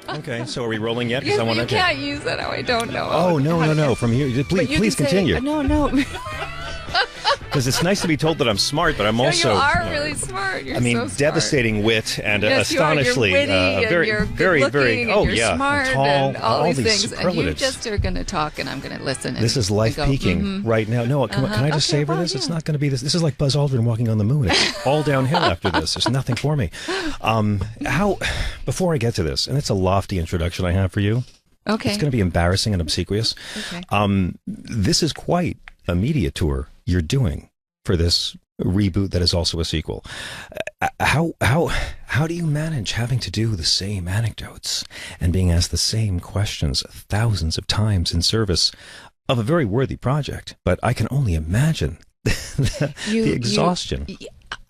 Okay, so are we rolling yet? You can't use that. I don't know. Oh, no. From here, please continue. No. Because it's nice to be told that I'm smart, but I'm also... You are really smart. You're so smart. Devastating wit and yes, astonishingly... You're witty and you're very, and you're smart tall, and all these things. Superlatives. And you just are going to talk and I'm going to listen. This is life peaking right now. No, can I just savor this? Yeah. It's not going to be this. This is like Buzz Aldrin walking on the moon. It's all downhill after this. There's nothing for me. Before I get to this, and it's a lofty introduction I have for you. Okay. It's going to be embarrassing and obsequious. Okay. This is quite a media tour you're doing for this reboot that is also a sequel. How do you manage having to do the same anecdotes and being asked the same questions thousands of times in service of a very worthy project? But I can only imagine the exhaustion.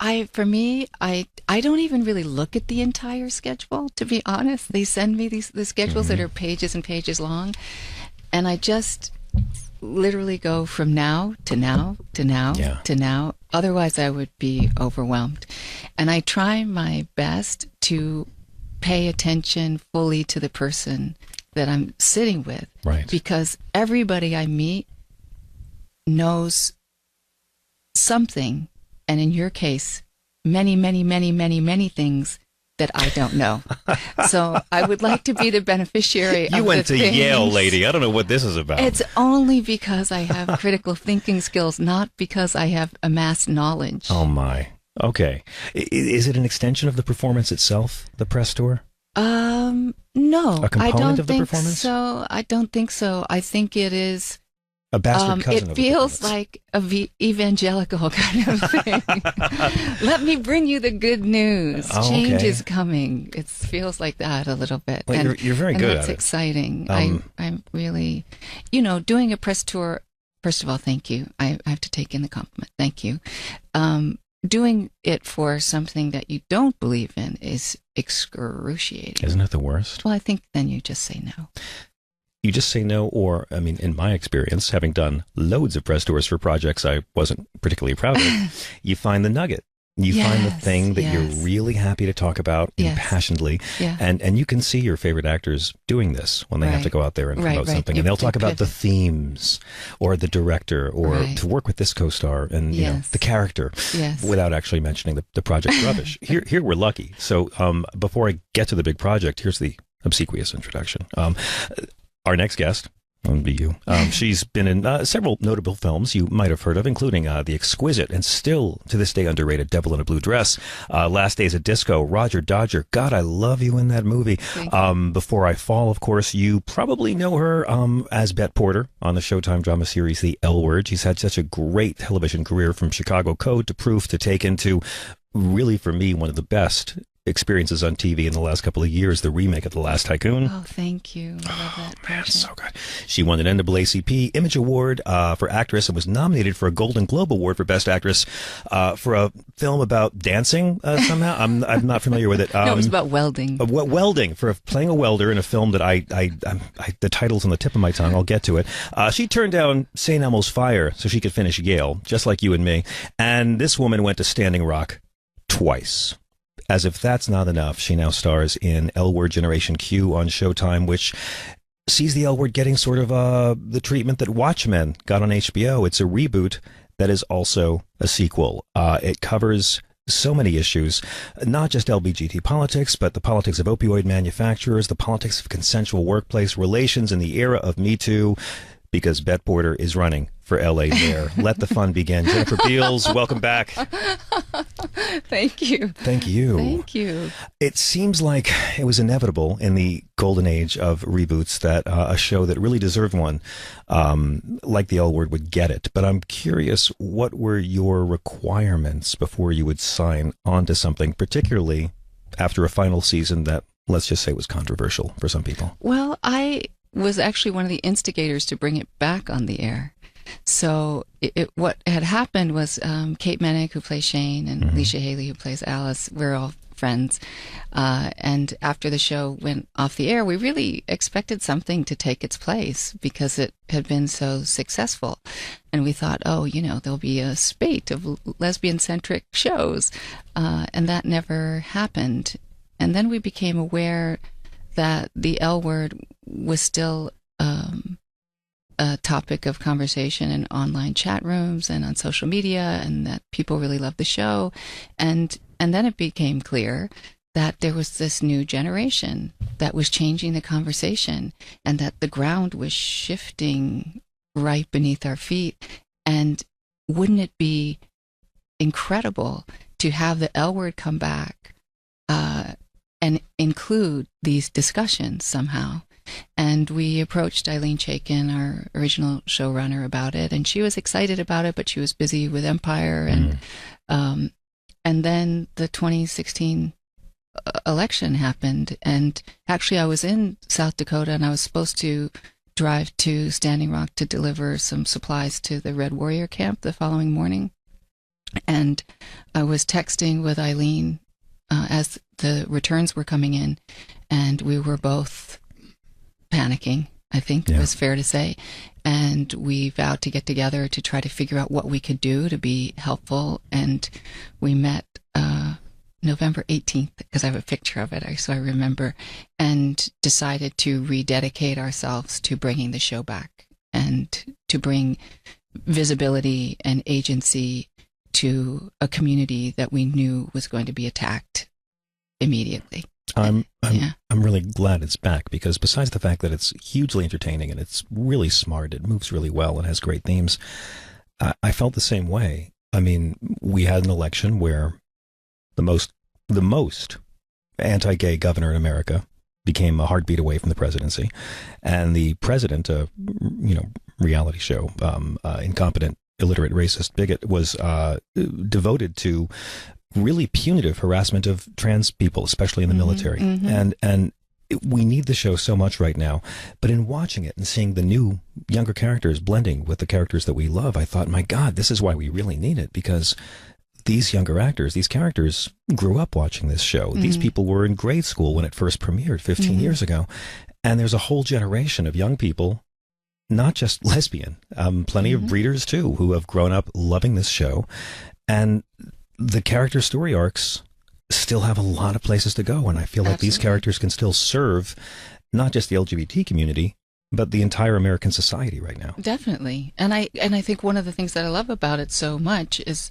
I don't even really look at the entire schedule, to be honest. They send me the schedules that are pages and pages long, and I just literally go from now to now to now to now. Otherwise, I would be overwhelmed. And I try my best to pay attention fully to the person that I'm sitting with. Right. Because everybody I meet knows something, and in your case, many, many, many, many, many things that I don't know. So I would like to be the beneficiary of the things. You went to Yale, lady. I don't know what this is about. It's only because I have critical thinking skills, not because I have amassed knowledge. Oh, my. Okay. Is it an extension of the performance itself, the press tour? No. A component of the performance? I don't think so. I think it is... A bastard cousin it feels like evangelical kind of thing. Let me bring you the good news. Change is coming. It feels like that a little bit. Well, you're very good at it. That's exciting. I'm really, doing a press tour. First of all, thank you. I have to take in the compliment. Thank you. Doing it for something that you don't believe in is excruciating. Isn't it the worst? Well, I think then you just say no. You just say no, or, in my experience, having done loads of press tours for projects I wasn't particularly proud of, you find the nugget. You find the thing that you're really happy to talk about impassionedly. Yeah. And you can see your favorite actors doing this when they have to go out there and promote something. And they'll talk about the themes or the director or to work with this co-star and the character without actually mentioning the project's rubbish. Here we're lucky. So before I get to the big project, here's the obsequious introduction. Our next guest will be you. She's been in several notable films you might have heard of, including the exquisite and still to this day underrated Devil in a Blue Dress, Last Days at Disco, Roger Dodger. God, I love you in that movie. Before I Fall, of course, you probably know her as Bette Porter on the Showtime drama series The L Word. She's had such a great television career, from Chicago Code to Proof to Taken to, really for me, one of the best experiences on TV in the last couple of years, the remake of The Last Tycoon. Oh, thank you. I love that. Man, so good. She won an NAACP Image Award for actress and was nominated for a Golden Globe Award for Best Actress for a film about dancing somehow. I'm not familiar with it. No, it was about welding. Welding, for playing a welder in a film that I the title's on the tip of my tongue. I'll get to it. She turned down St. Elmo's Fire so she could finish Yale, just like you and me. And this woman went to Standing Rock twice. As if that's not enough, she now stars in L Word Generation Q on Showtime, which sees the L Word getting sort of the treatment that Watchmen got on HBO. It's a reboot that is also a sequel. It covers so many issues, not just LBGT politics, but the politics of opioid manufacturers, the politics of consensual workplace relations in the era of Me Too, because Bette Porter is running for LA mayor. Let the fun begin. Jennifer Beals, welcome back. Thank you. Thank you. Thank you. It seems like it was inevitable in the golden age of reboots that a show that really deserved one, like the L Word, would get it. But I'm curious, what were your requirements before you would sign on to something, particularly after a final season that, let's just say, was controversial for some people? Well, I was actually one of the instigators to bring it back on the air. So what had happened was Kate Mennick, who plays Shane, and Leisha Haley, who plays Alice, we're all friends. And after the show went off the air, we really expected something to take its place because it had been so successful. And we thought, there'll be a spate of lesbian-centric shows. And that never happened. And then we became aware that the L word was still a topic of conversation in online chat rooms and on social media, and that people really loved the show. And then it became clear that there was this new generation that was changing the conversation, and that the ground was shifting right beneath our feet. And wouldn't it be incredible to have the L word come back and include these discussions somehow? And we approached Eileen Chaikin, our original showrunner, about it, and she was excited about it, but she was busy with Empire. And then the 2016 election happened, and actually I was in South Dakota, and I was supposed to drive to Standing Rock to deliver some supplies to the Red Warrior camp the following morning. And I was texting with Eileen as the returns were coming in, and we were both panicking, I think it was fair to say. And we vowed to get together to try to figure out what we could do to be helpful. And we met November 18th, because I have a picture of it, so I remember, and decided to rededicate ourselves to bringing the show back and to bring visibility and agency to a community that we knew was going to be attacked immediately. I'm really glad it's back, because besides the fact that it's hugely entertaining and it's really smart, it moves really well and has great themes, I felt the same way. I mean, we had an election where the most anti-gay governor in America became a heartbeat away from the presidency, and the president, reality show, incompetent, illiterate, racist bigot, was devoted to really punitive harassment of trans people, especially in the military. And we need the show so much right now. But in watching it and seeing the new, younger characters blending with the characters that we love, I thought, my God, this is why we really need it, because these younger actors, these characters grew up watching this show. These people were in grade school when it first premiered 15 years ago. And there's a whole generation of young people, not just lesbian, plenty of breeders too, who have grown up loving this show. And the character story arcs still have a lot of places to go. And I feel like these characters can still serve not just the LGBT community, but the entire American society right now. Definitely. And I think one of the things that I love about it so much is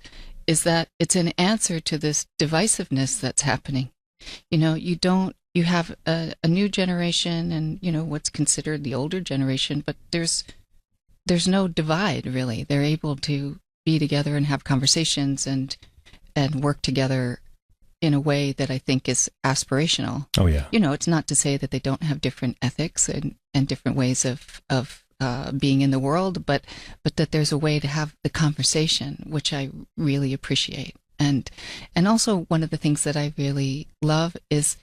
that it's an answer to this divisiveness that's happening. You have a new generation and, what's considered the older generation, but there's no divide, really. They're able to be together and have conversations and work together in a way that I think is aspirational. Oh, yeah. It's not to say that they don't have different ethics and different ways of being in the world, but that there's a way to have the conversation, which I really appreciate. And also one of the things that I really love is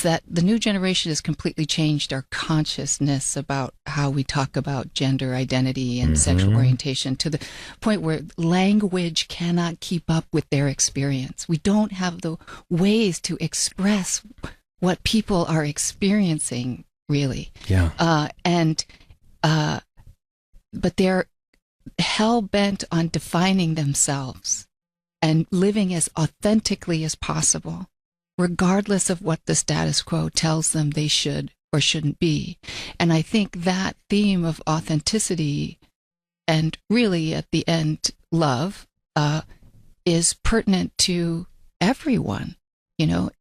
that the new generation has completely changed our consciousness about how we talk about gender identity and sexual orientation, to the point where language cannot keep up with their experience. We don't have the ways to express what people are experiencing, really. Yeah. But they're hell-bent on defining themselves and living as authentically as possible, regardless of what the status quo tells them they should or shouldn't be. And I think that theme of authenticity and really, at the end, love, is pertinent to everyone,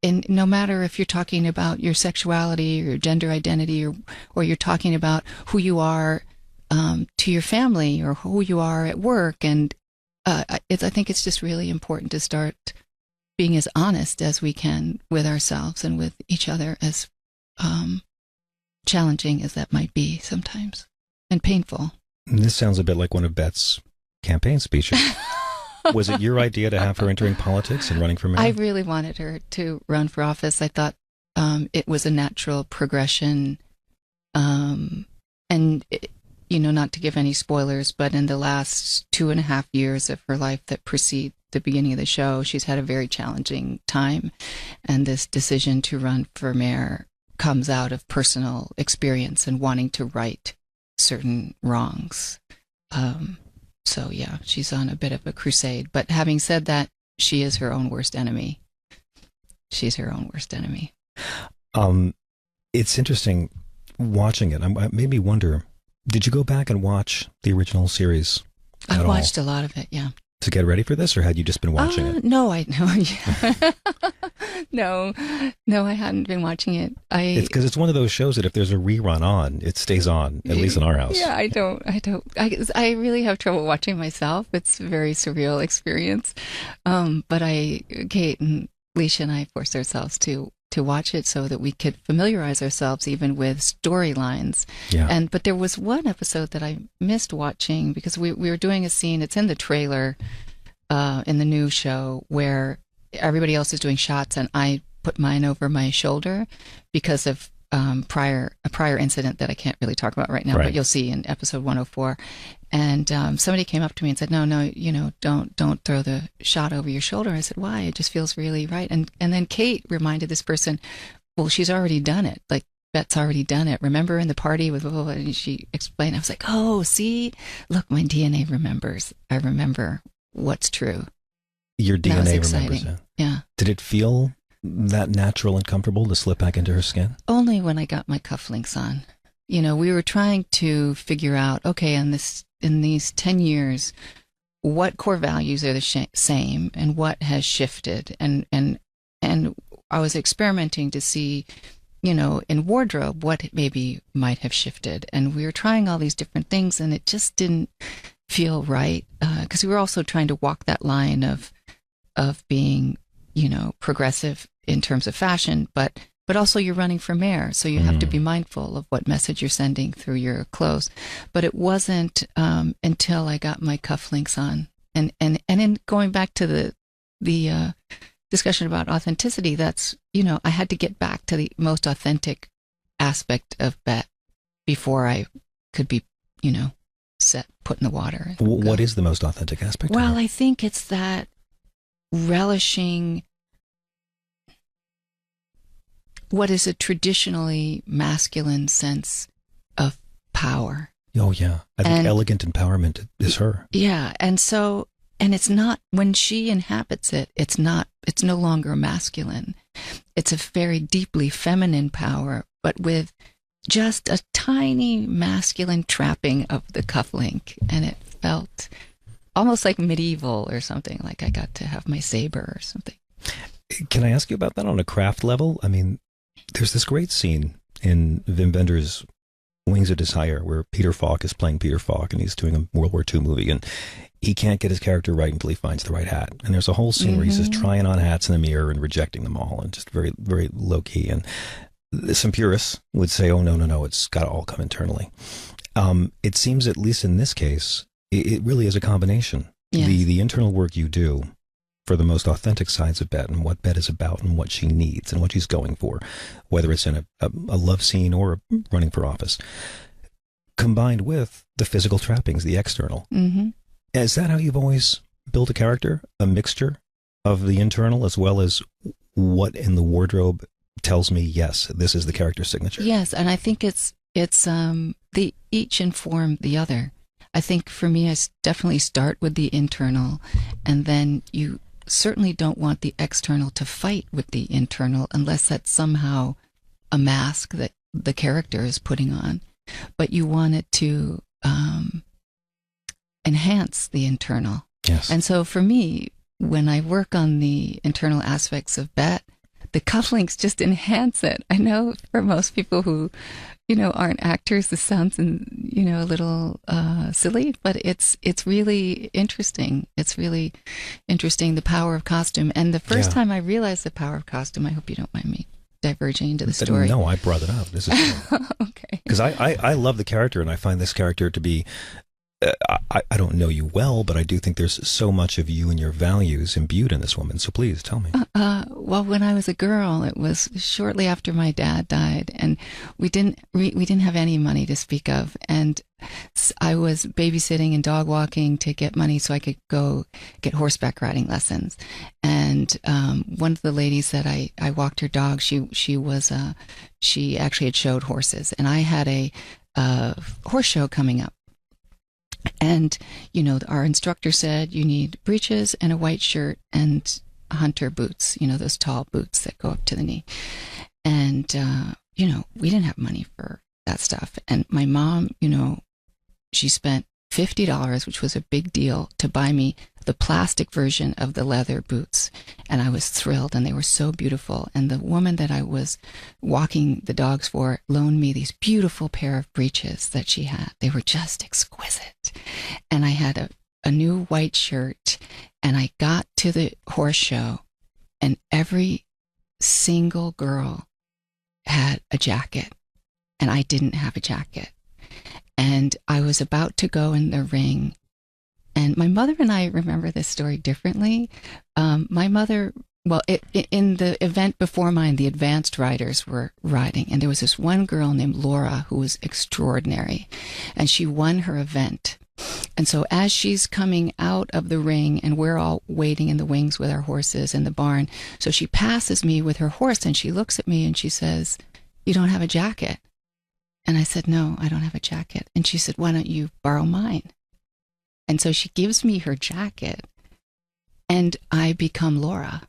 and no matter if you're talking about your sexuality or your gender identity, or you're talking about who you are to your family or who you are at work. And I think it's just really important to start being as honest as we can with ourselves and with each other, as challenging as that might be sometimes, and painful. This sounds a bit like one of Beth's campaign speeches. Was it your idea to have her entering politics and running for mayor? I really wanted her to run for office. I thought it was a natural progression. Not to give any spoilers, but in the last 2.5 years of her life that precede the beginning of the show, she's had a very challenging time. And this decision to run for mayor comes out of personal experience and wanting to right certain wrongs. So yeah, she's on a bit of a crusade. But having said that, she is her own worst enemy. She's her own worst enemy. It's interesting watching it. I made me wonder, did you go back and watch the original series at I all watched a lot of it, yeah. to get ready for this, or had you just been watching it? No, I know. Yeah. No, I hadn't been watching it. It's because it's one of those shows that if there's a rerun on, it stays on, at least in our house. Yeah, I really have trouble watching myself. It's a very surreal experience. But Kate and Leisha and I forced ourselves to watch it so that we could familiarize ourselves even with storylines. Yeah. But there was one episode that I missed watching because we were doing a scene, it's in the trailer in the new show, where everybody else is doing shots and I put mine over my shoulder because of a prior incident that I can't really talk about right now, Right. but you'll see in episode 104. And somebody came up to me and said, no, don't throw the shot over your shoulder. I said, why? It just feels really right. And then Kate reminded this person, well, she's already done it. Like, Bet's already done it. Remember in the party with blah, blah, blah, and she explained. I was like, oh, see, look, my DNA remembers. I remember what's true. Your That was DNA exciting. remembers it. Yeah. Did it feel that natural and comfortable to slip back into her skin? Only when I got my cufflinks on. We were trying to figure out, okay, in these 10 years, what core values are the same and what has shifted. And I was experimenting to see, in wardrobe, what maybe might have shifted. And we were trying all these different things and it just didn't feel right. Because we were also trying to walk that line of being, progressive in terms of fashion, but also you're running for mayor, so you have to be mindful of what message you're sending through your clothes. But it wasn't until I got my cufflinks on, and in going back to the discussion about authenticity, that's I had to get back to the most authentic aspect of Bet before I could be put in the water. What is the most authentic aspect? Well, of her? I think it's that relishing what is a traditionally masculine sense of power. Oh, yeah. I think elegant empowerment is her. Yeah. And it's not, when she inhabits it, it's no longer masculine. It's a very deeply feminine power, but with just a tiny masculine trapping of the cufflink. And it felt almost like medieval or something, like I got to have my saber or something. Can I ask you about that on a craft level? I mean, there's this great scene in Wim Wenders' Wings of Desire where Peter Falk is playing Peter Falk and he's doing a World War II movie and he can't get his character right until he finds the right hat. And there's a whole scene where he's just trying on hats in the mirror and rejecting them all and just very, very low key. And some purists would say, oh, no, it's got to all come internally. It seems, at least in this case, it really is a combination. Yes. The internal work you do for the most authentic sides of Bet and what Bet is about and what she needs and what she's going for, whether it's in a love scene or running for office, combined with the physical trappings, the external. Mm-hmm. Is that how you've always built a character? A mixture of the internal as well as what in the wardrobe tells me, yes, this is the character signature? Yes, and I think it's the each inform the other. I think for me, I definitely start with the internal, and then you certainly don't want the external to fight with the internal unless that's somehow a mask that the character is putting on. But you want it to enhance the internal. Yes. And so for me, when I work on the internal aspects of Bet, the cufflinks just enhance it. I know for most people who, aren't actors, this sounds, a little silly, but it's really interesting. It's really interesting, the power of costume. And the first time I realized the power of costume, I hope you don't mind me diverging into the story. No, I brought it up. This is okay. Because I love the character, and I find this character to be, I don't know you well, but I do think there's so much of you and your values imbued in this woman. So please tell me. Well, when I was a girl, it was shortly after my dad died, and we didn't have any money to speak of, and I was babysitting and dog walking to get money so I could go get horseback riding lessons. And one of the ladies that I walked her dog, she actually had showed horses, and I had a horse show coming up. And, our instructor said you need breeches and a white shirt and hunter boots, those tall boots that go up to the knee. And, we didn't have money for that stuff. And my mom, she spent $50, which was a big deal, to buy me the plastic version of the leather boots. And I was thrilled, and they were so beautiful. And the woman that I was walking the dogs for loaned me these beautiful pair of breeches that she had. They were just exquisite. And I had a new white shirt, and I got to the horse show, and every single girl had a jacket, and I didn't have a jacket. And I was about to go in the ring, and my mother and I remember this story differently. My mother, in the event before mine, the advanced riders were riding, and there was this one girl named Laura who was extraordinary, and she won her event. And so as she's coming out of the ring, and we're all waiting in the wings with our horses in the barn, so she passes me with her horse, and she looks at me and she says, "You don't have a jacket?" And I said, "No, I don't have a jacket." And she said, "Why don't you borrow mine?" And so she gives me her jacket, and I become Laura.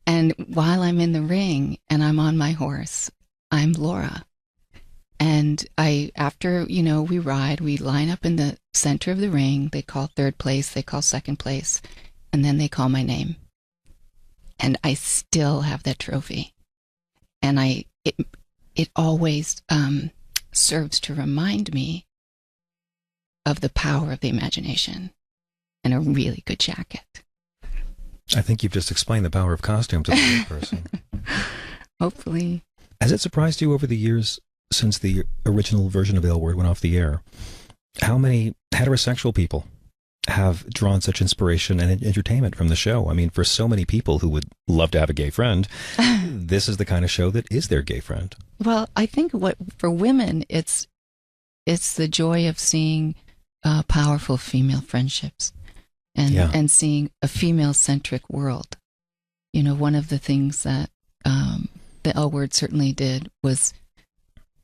And while I'm in the ring and I'm on my horse, I'm Laura. And after we ride, we line up in the center of the ring. They call third place, they call second place, and then they call my name. And I still have that trophy. And it always serves to remind me of the power of the imagination and a really good jacket. I think you've just explained the power of costume to the real person. Hopefully. Has it surprised you over the years, since the original version of Aylward went off the air, how many heterosexual people have drawn such inspiration and entertainment from the show? I mean, for so many people who would love to have a gay friend, this is the kind of show that is their gay friend. Well, I think for women, it's the joy of seeing powerful female friendships and seeing a female-centric world. One of the things that the L Word certainly did was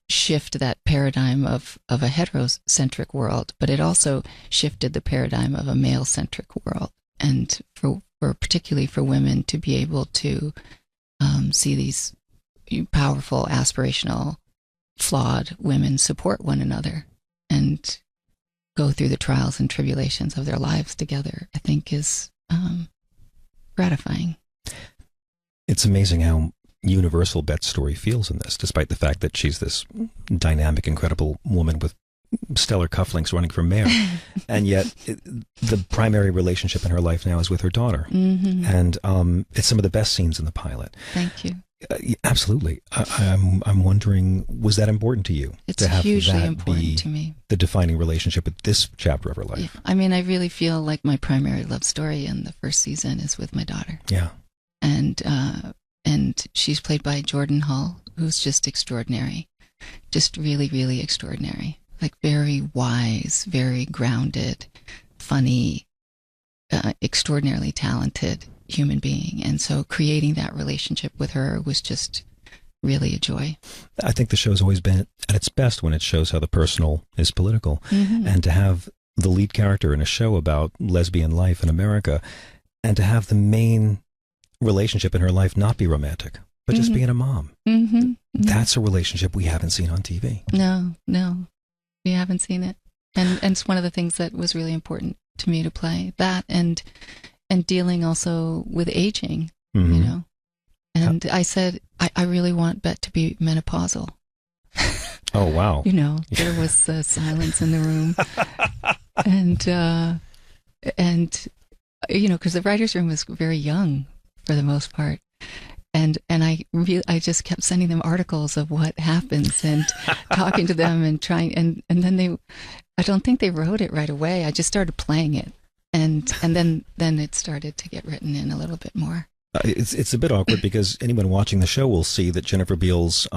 shift that paradigm of a heterocentric world, but it also shifted the paradigm of a male-centric world. And for particularly for women to be able to see these powerful, aspirational, flawed women support one another and go through the trials and tribulations of their lives together, I think is gratifying. It's amazing how universal Bet's story feels in this, despite the fact that she's this dynamic, incredible woman with stellar cufflinks running for mayor. And yet the primary relationship in her life now is with her daughter. Mm-hmm. And it's some of the best scenes in the pilot. Thank you. Absolutely. I'm wondering, was that important to you? It's to have hugely that important be to me. The defining relationship with this chapter of her life. Yeah. I mean, I really feel like my primary love story in the first season is with my daughter. Yeah. And she's played by Jordan Hull, who's just extraordinary. Just really, really extraordinary. Like very wise, very grounded, funny, extraordinarily talented human being. And so creating that relationship with her was just really a joy. I think the show's always been at its best when it shows how the personal is political. Mm-hmm. And to have the lead character in a show about lesbian life in America, and to have the main relationship in her life not be romantic, but just being a mom. Mm-hmm. Mm-hmm. That's a relationship we haven't seen on TV. No, we haven't seen it. And it's one of the things that was really important to me to play, that and dealing also with aging, mm-hmm. And I said, I really want Bet to be menopausal. Oh, wow. There was silence in the room. and because the writer's room was very young for the most part. And I just kept sending them articles of what happens and talking to them and trying, and then I don't think they wrote it right away. I just started playing it. And then it started to get written in a little bit more. It's a bit awkward because anyone watching the show will see that Jennifer Beals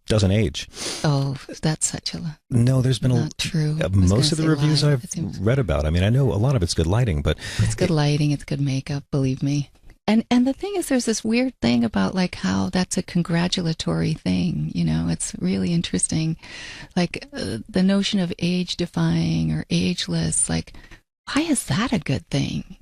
doesn't age. Oh, that's such a... No, there's been not true. Most of the reviews I've read about. I mean, I know a lot of it's good lighting, but... It's good lighting, it's good makeup, believe me. And the thing is, there's this weird thing about like how that's a congratulatory thing, it's really interesting. Like the notion of age defying or ageless, like, why is that a good thing?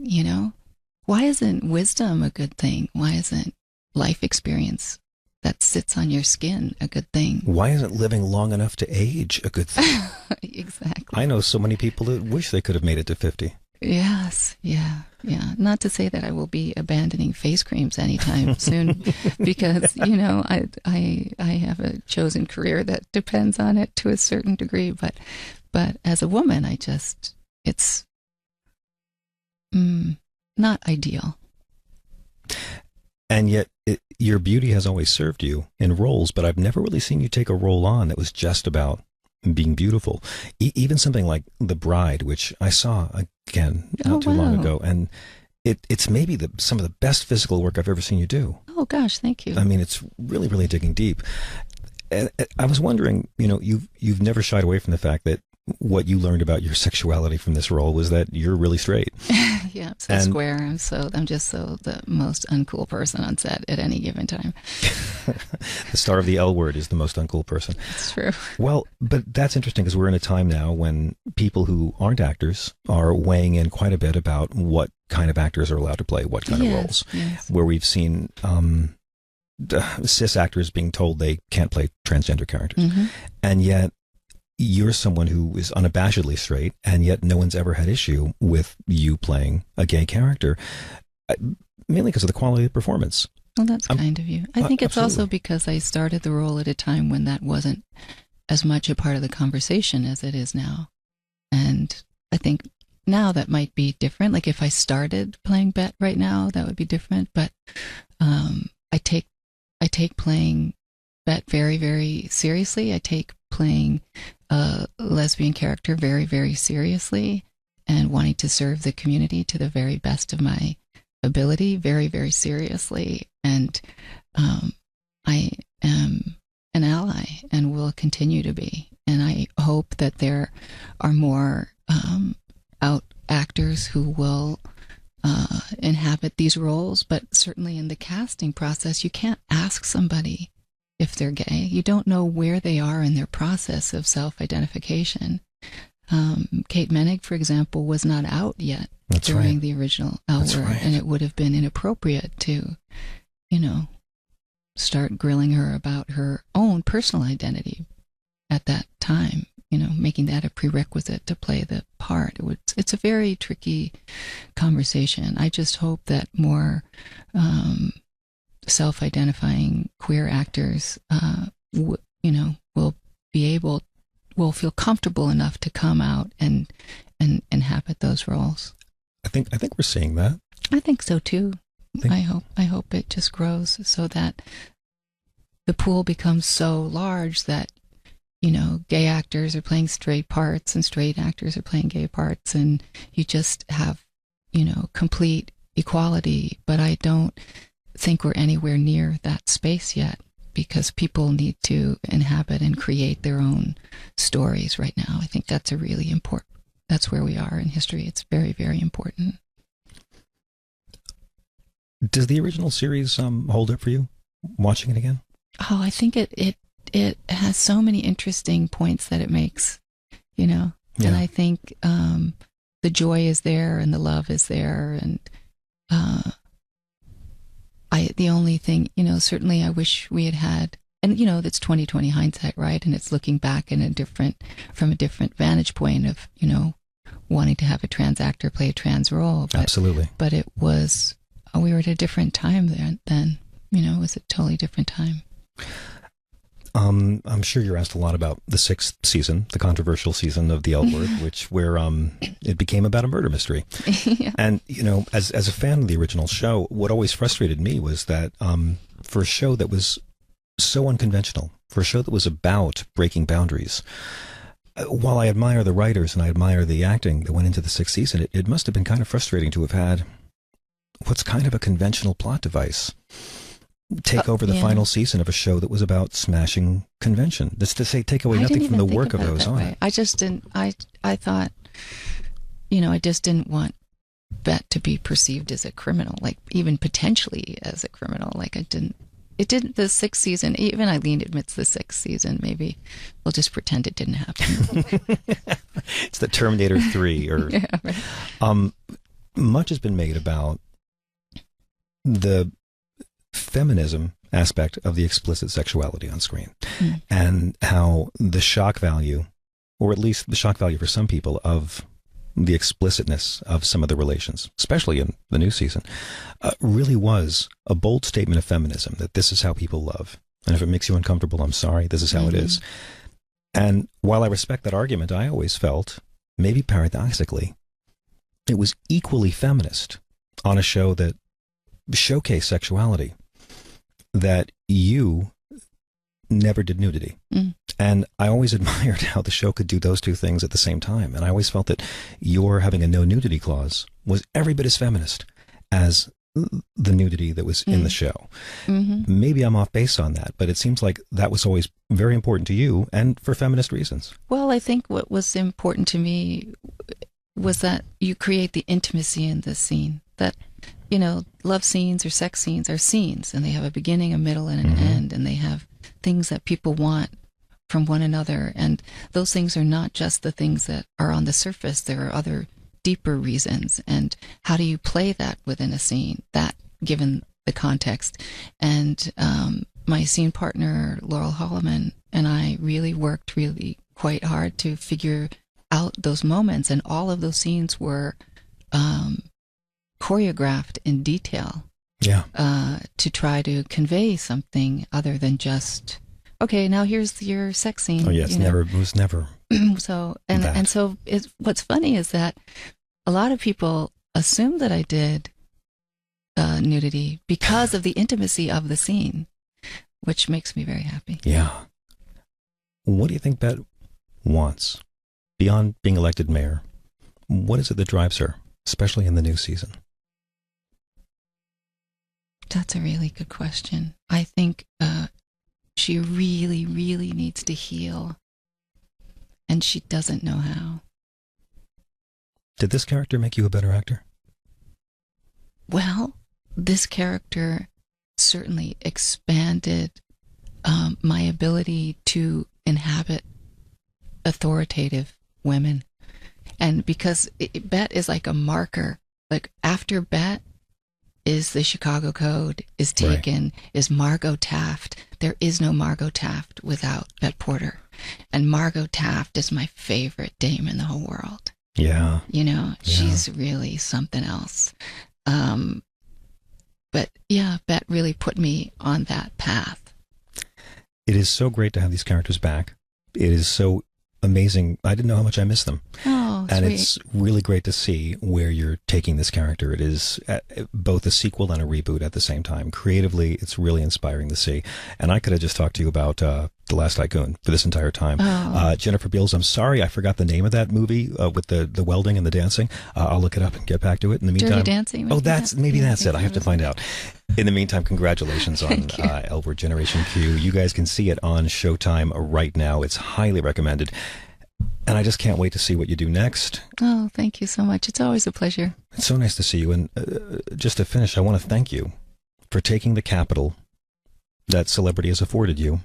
Why isn't wisdom a good thing? Why isn't life experience that sits on your skin a good thing. Why isn't living long enough to age a good thing? Exactly. I know so many people that wish they could have made it to 50. Yes, yeah. Not to say that I will be abandoning face creams anytime soon, because I have a chosen career that depends on it to a certain degree. But as a woman, it's not ideal. And yet, your beauty has always served you in roles, but I've never really seen you take a role on that was just about being beautiful. Even something like The Bride, which I saw again not too long ago, and it's maybe some of the best physical work I've ever seen you do. Oh gosh, thank you. I mean, it's really, really digging deep. And I was wondering, you've never shied away from the fact that what you learned about your sexuality from this role was that you're really straight. Yeah, I'm so square. I'm just the most uncool person on set at any given time. The star of the L Word is the most uncool person. It's true. Well, but that's interesting because we're in a time now when people who aren't actors are weighing in quite a bit about what kind of actors are allowed to play what kind of roles. Yes. Where we've seen cis actors being told they can't play transgender characters. Mm-hmm. And yet you're someone who is unabashedly straight, and yet no one's ever had issue with you playing a gay character, mainly because of the quality of the performance. Well, that's kind of you. I think it's absolutely. Also because I started the role at a time when that wasn't as much a part of the conversation as it is now. And I think now that might be different. Like if I started playing Bet right now, that would be different. But I take playing Bet very, very seriously. I take playing a lesbian character very, very seriously, and wanting to serve the community to the very best of my ability very, very seriously. And I am an ally and will continue to be. And I hope that there are more out actors who will inhabit these roles. But certainly in the casting process, you can't ask somebody if they're gay. You don't know where they are in their process of self-identification. Kate Menig, for example, was not out yet during the original L Word, and it would have been inappropriate to, start grilling her about her own personal identity at that time, making that a prerequisite to play the part. It's a very tricky conversation. I just hope that more self-identifying queer actors, will feel comfortable enough to come out and inhabit those roles. I think we're seeing that. I think so too. I hope it just grows so that the pool becomes so large that gay actors are playing straight parts and straight actors are playing gay parts, and you just have complete equality. But I don't think we're anywhere near that space yet, because people need to inhabit and create their own stories right now. I think that's that's where we are in history. It's very, very important. Does the original series hold up for you, watching it again? Oh, I think it has so many interesting points that it makes, and I think the joy is there and the love is there, and the only thing, certainly I wish we had, and that's 20/20 hindsight, right? And it's looking back from a different vantage point of, wanting to have a trans actor play a trans role. But, absolutely. But we were at a different time then, it was a totally different time. I'm sure you're asked a lot about the 6th season, the controversial season of the L Word, where it became about a murder mystery. Yeah. And as a fan of the original show, what always frustrated me was that for a show that was so unconventional, for a show that was about breaking boundaries, while I admire the writers and I admire the acting that went into the 6th season, it must have been kind of frustrating to have had what's kind of a conventional plot device take over the final season of a show that was about smashing convention. That's to say, take away nothing from the work of those on it. I just didn't. I thought, I just didn't want Bet to be perceived as a criminal, like even potentially as a criminal. Like it didn't. The 6th season. Even Eileen admits the 6th season. Maybe we'll just pretend it didn't happen. It's the Terminator 3, or yeah, right. Much has been made about the feminism aspect of the explicit sexuality on screen, and how the shock value, or at least the shock value for some people, of the explicitness of some of the relations, especially in the new season, really was a bold statement of feminism, that this is how people love. And if it makes you uncomfortable, I'm sorry, this is how it is. And while I respect that argument, I always felt, maybe paradoxically, it was equally feminist on a show that showcased sexuality, that you never did nudity. And I always admired how the show could do those two things at the same time. And I always felt that your having a no nudity clause was every bit as feminist as the nudity that was in the show. Maybe I'm off base on that, but it seems like that was always very important to you, and for feminist reasons. Well, I think what was important to me was that you create the intimacy in the scene. That, you know, love scenes or sex scenes are scenes, and they have a beginning, a middle, and an end, and they have things that people want from one another. And those things are not just the things that are on the surface. There are other deeper reasons. And how do you play that within a scene, that given the context? And my scene partner, Laurel Holloman, and I really worked quite hard to figure out those moments. And all of those scenes were choreographed in detail. To try to convey something other than just, okay, now here's your sex scene. Oh yes, it was never. So what's funny is that a lot of people assume that I did nudity because of the intimacy of the scene, which makes me very happy. Yeah. What do you think Bet wants beyond being elected mayor? What is it that drives her, especially in the new season? That's a really good question. I think she really, really needs to heal, and she doesn't know how. Did this character make you a better actor? Well, this character certainly expanded my ability to inhabit authoritative women. And because Bet is like a marker, like after Bet is the Chicago Code, is taken, is Margot Taft. There is no Margot Taft without Bet Porter. And Margot Taft is my favorite dame in the whole world. Yeah. You know, she's really something else. But yeah, Bet really put me on that path. It is so great to have these characters back. It is so amazing. I didn't know how much I missed them. Oh, and sweet. It's really great to see where you're taking this character. It is both a sequel and a reboot at the same time. Creatively, it's really inspiring to see. And I could have just talked to you about The Last Tycoon for this entire time. Jennifer Beals, I'm sorry, I forgot the name of that movie with the welding and the dancing. I'll look it up and get back to it. In the meantime, Dirty Dancing. Oh, that's it. I have to find out. In the meantime, congratulations on L Word Generation Q. You guys can see it on Showtime right now. It's highly recommended. And I just can't wait to see what you do next. Oh, thank you so much. It's always a pleasure. It's so nice to see you. And just to finish, I want to thank you for taking the capital that celebrity has afforded you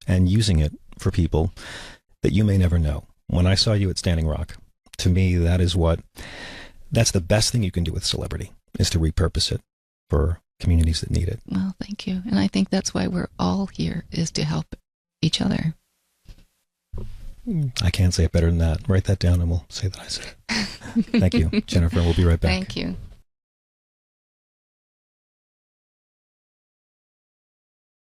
and using it for people that you may never know. When I saw you at Standing Rock, to me, that's the best thing you can do with celebrity, is to repurpose it for communities that need it. Well, thank you. And I think that's why we're all here, is to help each other. I can't say it better than that. Write that down and we'll say that I said it. Thank you, Jennifer. We'll be right back. Thank you.